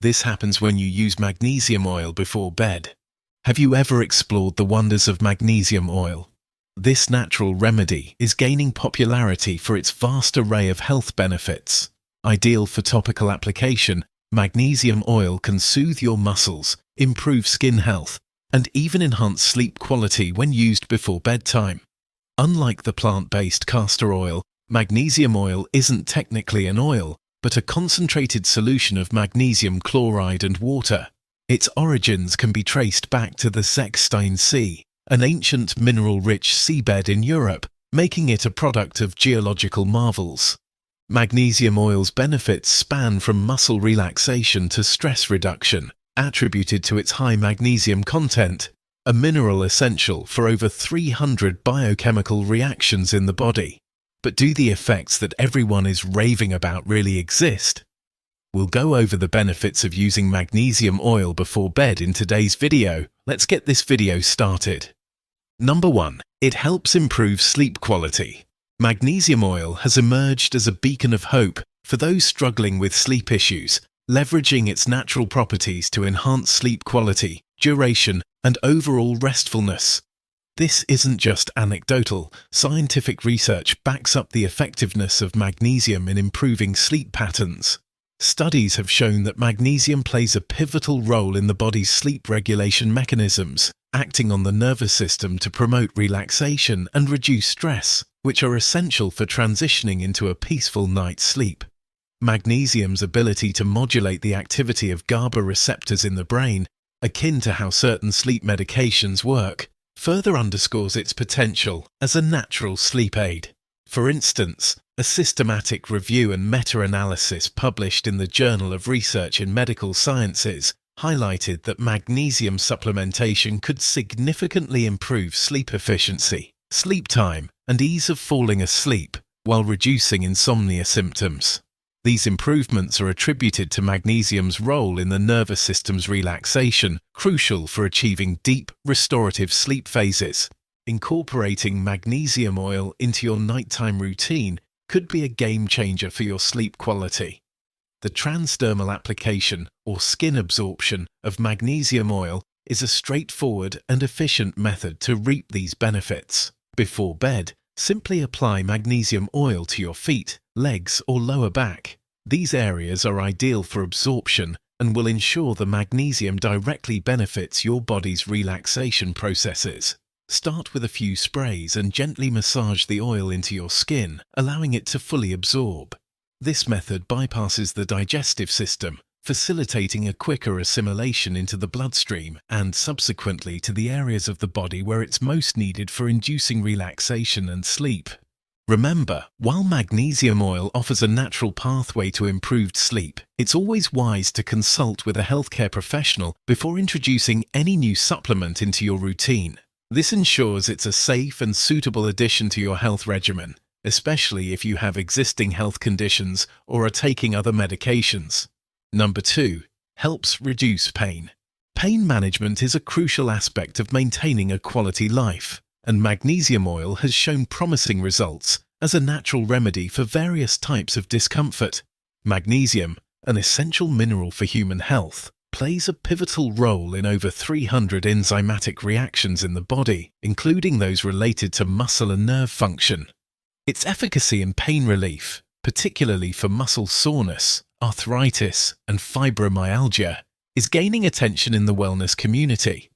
This happens when you use magnesium oil before bed. Have you ever explored the wonders of magnesium oil? This natural remedy is gaining popularity for its vast array of health benefits. Ideal for topical application, magnesium oil can soothe your muscles, improve skin health, and even enhance sleep quality when used before bedtime. Unlike the plant-based castor oil, magnesium oil isn't technically an oil, but a concentrated solution of magnesium chloride and water. Its origins can be traced back to the Zechstein Sea, an ancient mineral-rich seabed in Europe, making it a product of geological marvels. Magnesium oil's benefits span from muscle relaxation to stress reduction, attributed to its high magnesium content, a mineral essential for over 300 biochemical reactions in the body. But do the effects that everyone is raving about really exist? We'll go over the benefits of using magnesium oil before bed in today's video. Let's get this video started. Number 1. It helps improve sleep quality. Magnesium oil has emerged as a beacon of hope for those struggling with sleep issues, leveraging its natural properties to enhance sleep quality, duration, and overall restfulness. This isn't just anecdotal. Scientific research backs up the effectiveness of magnesium in improving sleep patterns. Studies have shown that magnesium plays a pivotal role in the body's sleep regulation mechanisms, acting on the nervous system to promote relaxation and reduce stress, which are essential for transitioning into a peaceful night's sleep. Magnesium's ability to modulate the activity of GABA receptors in the brain, akin to how certain sleep medications work, further underscores its potential as a natural sleep aid. For instance, a systematic review and meta-analysis published in the Journal of Research in Medical Sciences highlighted that magnesium supplementation could significantly improve sleep efficiency, sleep time, and ease of falling asleep, while reducing insomnia symptoms. These improvements are attributed to magnesium's role in the nervous system's relaxation, crucial for achieving deep, restorative sleep phases. Incorporating magnesium oil into your nighttime routine could be a game changer for your sleep quality. The transdermal application, or skin absorption, of magnesium oil is a straightforward and efficient method to reap these benefits. Before bed, simply apply magnesium oil to your feet, legs, or lower back. These areas are ideal for absorption and will ensure the magnesium directly benefits your body's relaxation processes. Start with a few sprays and gently massage the oil into your skin, allowing it to fully absorb. This method bypasses the digestive system, facilitating a quicker assimilation into the bloodstream and subsequently to the areas of the body where it's most needed for inducing relaxation and sleep. Remember, while magnesium oil offers a natural pathway to improved sleep, it's always wise to consult with a healthcare professional before introducing any new supplement into your routine. This ensures it's a safe and suitable addition to your health regimen, especially if you have existing health conditions or are taking other medications. Number 2. Helps reduce pain. Pain management is a crucial aspect of maintaining a quality life, and magnesium oil has shown promising results as a natural remedy for various types of discomfort. Magnesium, an essential mineral for human health, plays a pivotal role in over 300 enzymatic reactions in the body, including those related to muscle and nerve function. Its efficacy in pain relief, particularly for muscle soreness, arthritis, and fibromyalgia, is gaining attention in the wellness community.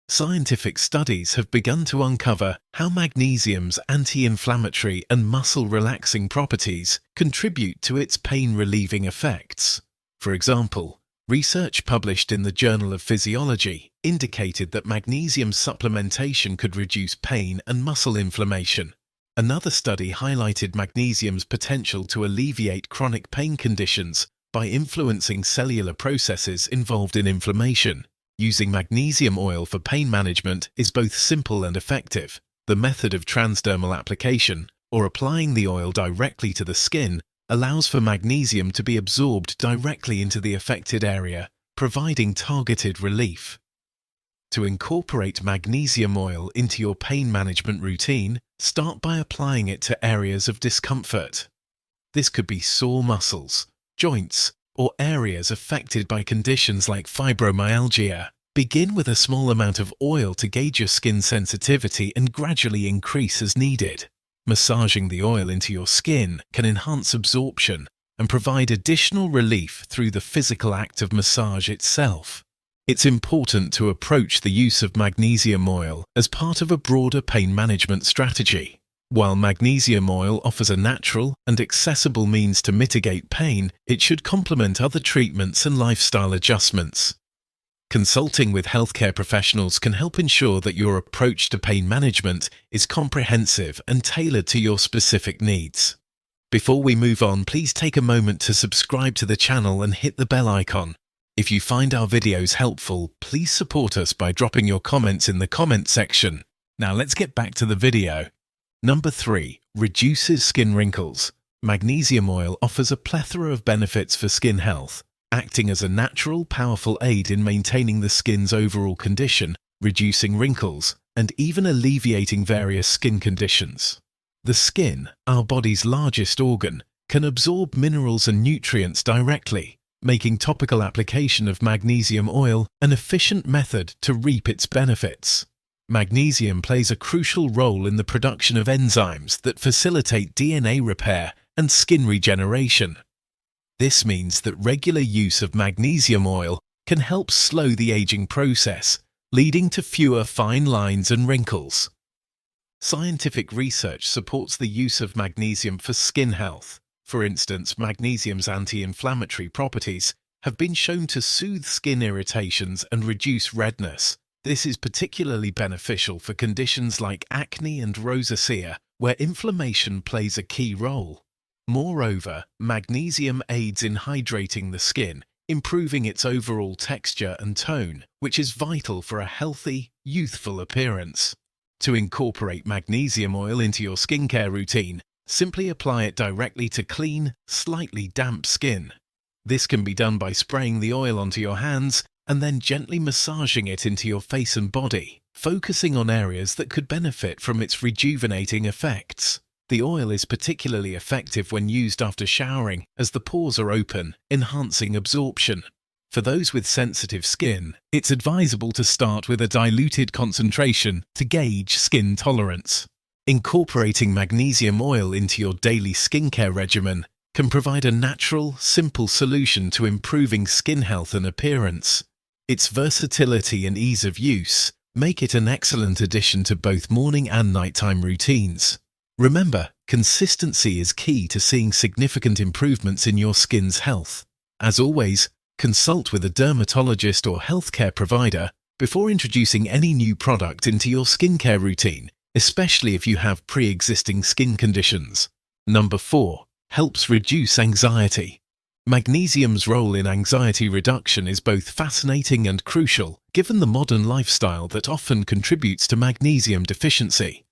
Scientific studies have begun to uncover how magnesium's anti-inflammatory and muscle-relaxing properties contribute to its pain-relieving effects. For example, research published in the Journal of Physiology indicated that magnesium supplementation could reduce pain and muscle inflammation. Another study highlighted magnesium's potential to alleviate chronic pain conditions by influencing cellular processes involved in inflammation. Using magnesium oil for pain management is both simple and effective. The method of transdermal application, or applying the oil directly to the skin, allows for magnesium to be absorbed directly into the affected area, providing targeted relief. To incorporate magnesium oil into your pain management routine, start by applying it to areas of discomfort. This could be sore muscles, joints, or areas affected by conditions like fibromyalgia. Begin with a small amount of oil to gauge your skin sensitivity and gradually increase as needed. Massaging the oil into your skin can enhance absorption and provide additional relief through the physical act of massage itself. It's important to approach the use of magnesium oil as part of a broader pain management strategy. While magnesium oil offers a natural and accessible means to mitigate pain, it should complement other treatments and lifestyle adjustments. Consulting with healthcare professionals can help ensure that your approach to pain management is comprehensive and tailored to your specific needs. Before we move on, please take a moment to subscribe to the channel and hit the bell icon. If you find our videos helpful, please support us by dropping your comments in the comment section. Now let's get back to the video. Number 3. Reduces skin wrinkles. Magnesium oil offers a plethora of benefits for skin health, acting as a natural, powerful aid in maintaining the skin's overall condition, reducing wrinkles, and even alleviating various skin conditions. The skin, our body's largest organ, can absorb minerals and nutrients directly, making topical application of magnesium oil an efficient method to reap its benefits. Magnesium plays a crucial role in the production of enzymes that facilitate DNA repair and skin regeneration. This means that regular use of magnesium oil can help slow the aging process, leading to fewer fine lines and wrinkles. Scientific research supports the use of magnesium for skin health. For instance, magnesium's anti-inflammatory properties have been shown to soothe skin irritations and reduce redness. This is particularly beneficial for conditions like acne and rosacea, where inflammation plays a key role. Moreover, magnesium aids in hydrating the skin, improving its overall texture and tone, which is vital for a healthy, youthful appearance. To incorporate magnesium oil into your skincare routine, simply apply it directly to clean, slightly damp skin. This can be done by spraying the oil onto your hands and then gently massaging it into your face and body, focusing on areas that could benefit from its rejuvenating effects. The oil is particularly effective when used after showering, as the pores are open, enhancing absorption. For those with sensitive skin, it's advisable to start with a diluted concentration to gauge skin tolerance. Incorporating magnesium oil into your daily skincare regimen can provide a natural, simple solution to improving skin health and appearance. Its versatility and ease of use make it an excellent addition to both morning and nighttime routines. Remember, consistency is key to seeing significant improvements in your skin's health. As always, consult with a dermatologist or healthcare provider before introducing any new product into your skincare routine, especially if you have pre-existing skin conditions. Number 4. Helps reduce anxiety. Magnesium's role in anxiety reduction is both fascinating and crucial, given the modern lifestyle that often contributes to magnesium deficiency.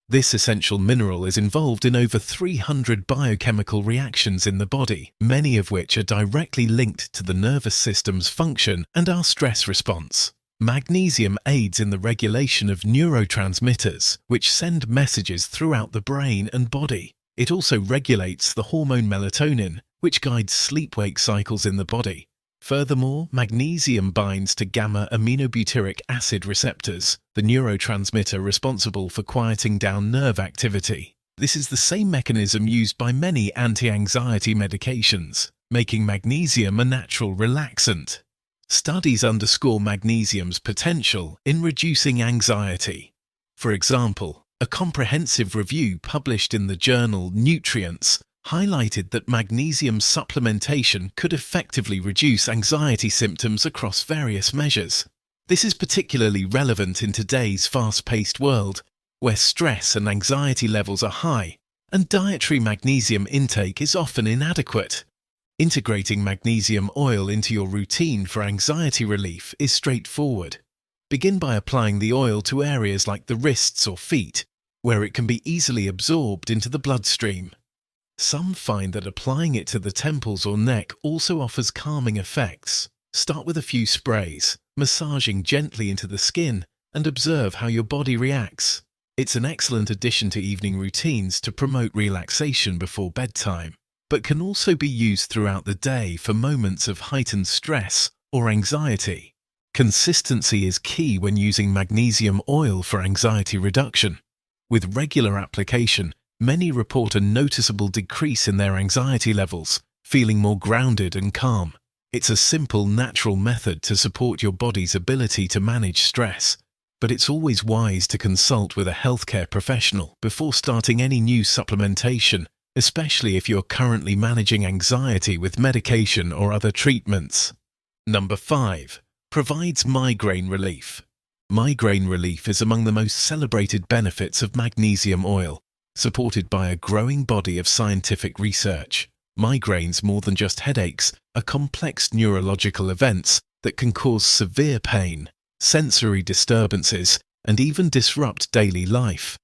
This essential mineral is involved in over 300 biochemical reactions in the body, many of which are directly linked to the nervous system's function and our stress response. Magnesium aids in the regulation of neurotransmitters, which send messages throughout the brain and body. It also regulates the hormone melatonin, which guides sleep-wake cycles in the body. Furthermore, magnesium binds to gamma-aminobutyric acid receptors, the neurotransmitter responsible for quieting down nerve activity. This is the same mechanism used by many anti-anxiety medications, making magnesium a natural relaxant. Studies underscore magnesium's potential in reducing anxiety. For example, a comprehensive review published in the journal Nutrients highlighted that magnesium supplementation could effectively reduce anxiety symptoms across various measures. This is particularly relevant in today's fast-paced world, where stress and anxiety levels are high, and dietary magnesium intake is often inadequate. Integrating magnesium oil into your routine for anxiety relief is straightforward. Begin by applying the oil to areas like the wrists or feet, where it can be easily absorbed into the bloodstream. Some find that applying it to the temples or neck also offers calming effects. Start with a few sprays, massaging gently into the skin, and observe how your body reacts. It's an excellent addition to evening routines to promote relaxation before bedtime. but can also be used throughout the day for moments of heightened stress or anxiety. Consistency is key when using magnesium oil for anxiety reduction. With regular application, many report a noticeable decrease in their anxiety levels, feeling more grounded and calm. It's a simple, natural method to support your body's ability to manage stress, but it's always wise to consult with a healthcare professional before starting any new supplementation, especially if you're currently managing anxiety with medication or other treatments. Number 5. Provides migraine relief. Migraine relief is among the most celebrated benefits of magnesium oil, supported by a growing body of scientific research. Migraines, more than just headaches, are complex neurological events that can cause severe pain, sensory disturbances, and even disrupt daily life.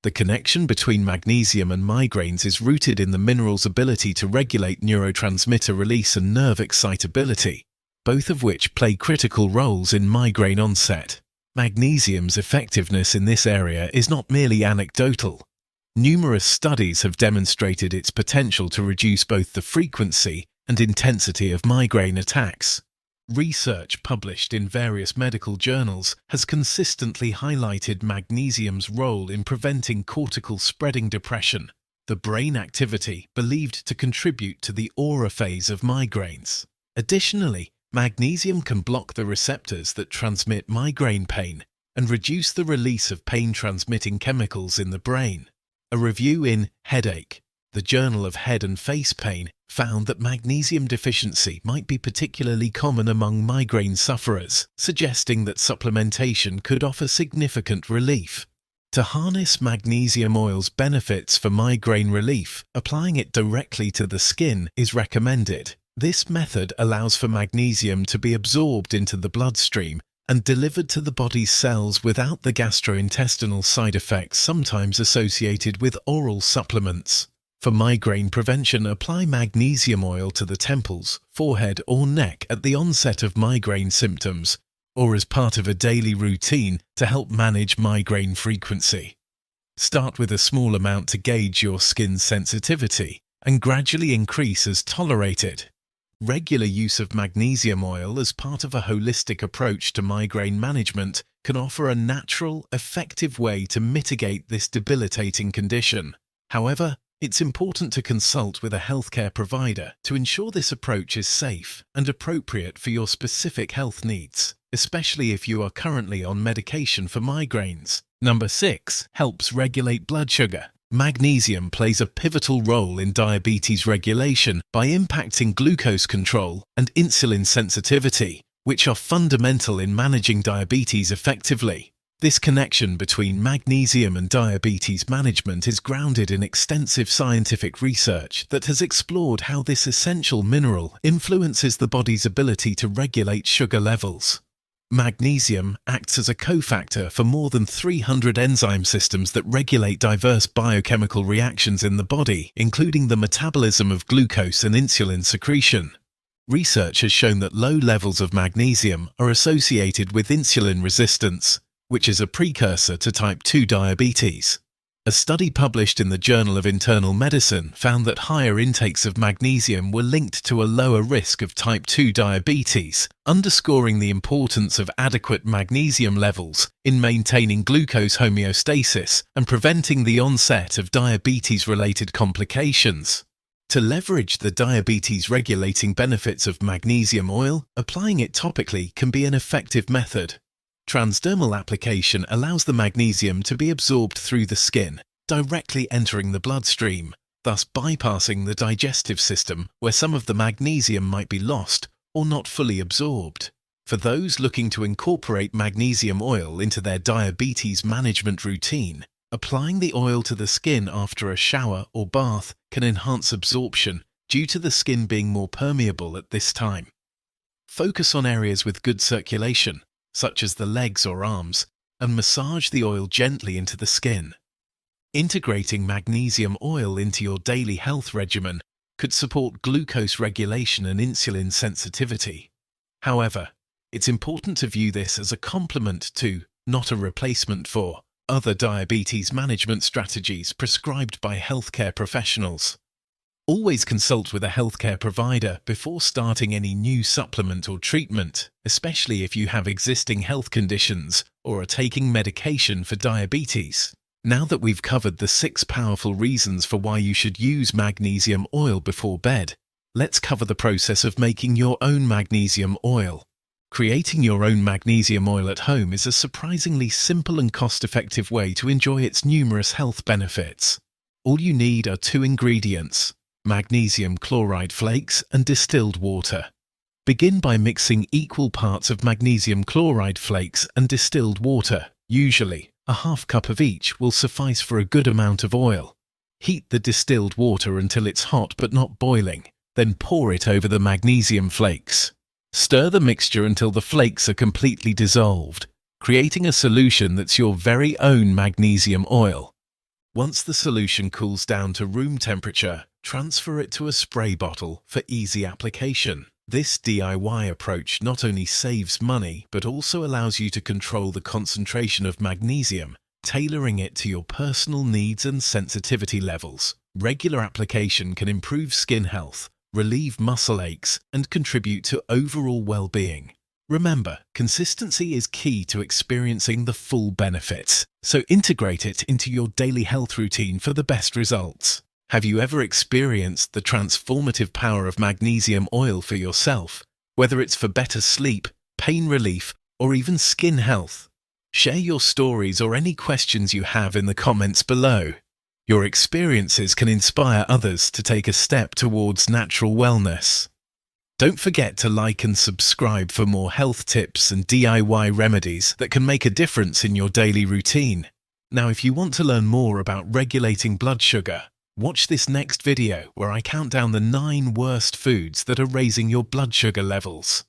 The connection between magnesium and migraines is rooted in the mineral's ability to regulate neurotransmitter release and nerve excitability, both of which play critical roles in migraine onset. Magnesium's effectiveness in this area is not merely anecdotal. Numerous studies have demonstrated its potential to reduce both the frequency and intensity of migraine attacks. Research published in various medical journals has consistently highlighted magnesium's role in preventing cortical spreading depression, the brain activity believed to contribute to the aura phase of migraines. Additionally, magnesium can block the receptors that transmit migraine pain and reduce the release of pain-transmitting chemicals in the brain. A review in Headache, the Journal of Head and Face Pain, found that magnesium deficiency might be particularly common among migraine sufferers, suggesting that supplementation could offer significant relief. To harness magnesium oil's benefits for migraine relief, applying it directly to the skin is recommended. This method allows for magnesium to be absorbed into the bloodstream and delivered to the body's cells without the gastrointestinal side effects sometimes associated with oral supplements. For migraine prevention, apply magnesium oil to the temples, forehead, or neck at the onset of migraine symptoms, or as part of a daily routine to help manage migraine frequency. Start with a small amount to gauge your skin's sensitivity and gradually increase as tolerated. Regular use of magnesium oil as part of a holistic approach to migraine management can offer a natural, effective way to mitigate this debilitating condition. However, it's important to consult with a healthcare provider to ensure this approach is safe and appropriate for your specific health needs, especially if you are currently on medication for migraines. Number 6. Helps regulate blood sugar. Magnesium plays a pivotal role in diabetes regulation by impacting glucose control and insulin sensitivity, which are fundamental in managing diabetes effectively. This connection between magnesium and diabetes management is grounded in extensive scientific research that has explored how this essential mineral influences the body's ability to regulate sugar levels. Magnesium acts as a cofactor for more than 300 enzyme systems that regulate diverse biochemical reactions in the body, including the metabolism of glucose and insulin secretion. Research has shown that low levels of magnesium are associated with insulin resistance, which is a precursor to type 2 diabetes. A study published in the Journal of Internal Medicine found that higher intakes of magnesium were linked to a lower risk of type 2 diabetes, underscoring the importance of adequate magnesium levels in maintaining glucose homeostasis and preventing the onset of diabetes-related complications. To leverage the diabetes-regulating benefits of magnesium oil, applying it topically can be an effective method. Transdermal application allows the magnesium to be absorbed through the skin, directly entering the bloodstream, thus bypassing the digestive system where some of the magnesium might be lost or not fully absorbed. For those looking to incorporate magnesium oil into their diabetes management routine, applying the oil to the skin after a shower or bath can enhance absorption due to the skin being more permeable at this time. Focus on areas with good circulation, such as the legs or arms, and massage the oil gently into the skin. Integrating magnesium oil into your daily health regimen could support glucose regulation and insulin sensitivity. However, it's important to view this as a complement to, not a replacement for, other diabetes management strategies prescribed by healthcare professionals. Always consult with a healthcare provider before starting any new supplement or treatment, especially if you have existing health conditions or are taking medication for diabetes. Now that we've covered the 6 powerful reasons for why you should use magnesium oil before bed, let's cover the process of making your own magnesium oil. Creating your own magnesium oil at home is a surprisingly simple and cost-effective way to enjoy its numerous health benefits. All you need are 2 ingredients: magnesium chloride flakes and distilled water. Begin by mixing equal parts of magnesium chloride flakes and distilled water. Usually, a half cup of each will suffice for a good amount of oil. Heat the distilled water until it's hot but not boiling, then pour it over the magnesium flakes. Stir the mixture until the flakes are completely dissolved, creating a solution that's your very own magnesium oil. Once the solution cools down to room temperature, transfer it to a spray bottle for easy application. This DIY approach not only saves money, but also allows you to control the concentration of magnesium, tailoring it to your personal needs and sensitivity levels. Regular application can improve skin health, relieve muscle aches, and contribute to overall well-being. Remember, consistency is key to experiencing the full benefits, so integrate it into your daily health routine for the best results. Have you ever experienced the transformative power of magnesium oil for yourself, whether it's for better sleep, pain relief, or even skin health? Share your stories or any questions you have in the comments below. Your experiences can inspire others to take a step towards natural wellness. Don't forget to like and subscribe for more health tips and DIY remedies that can make a difference in your daily routine. Now, if you want to learn more about regulating blood sugar, watch this next video where I count down the 9 worst foods that are raising your blood sugar levels.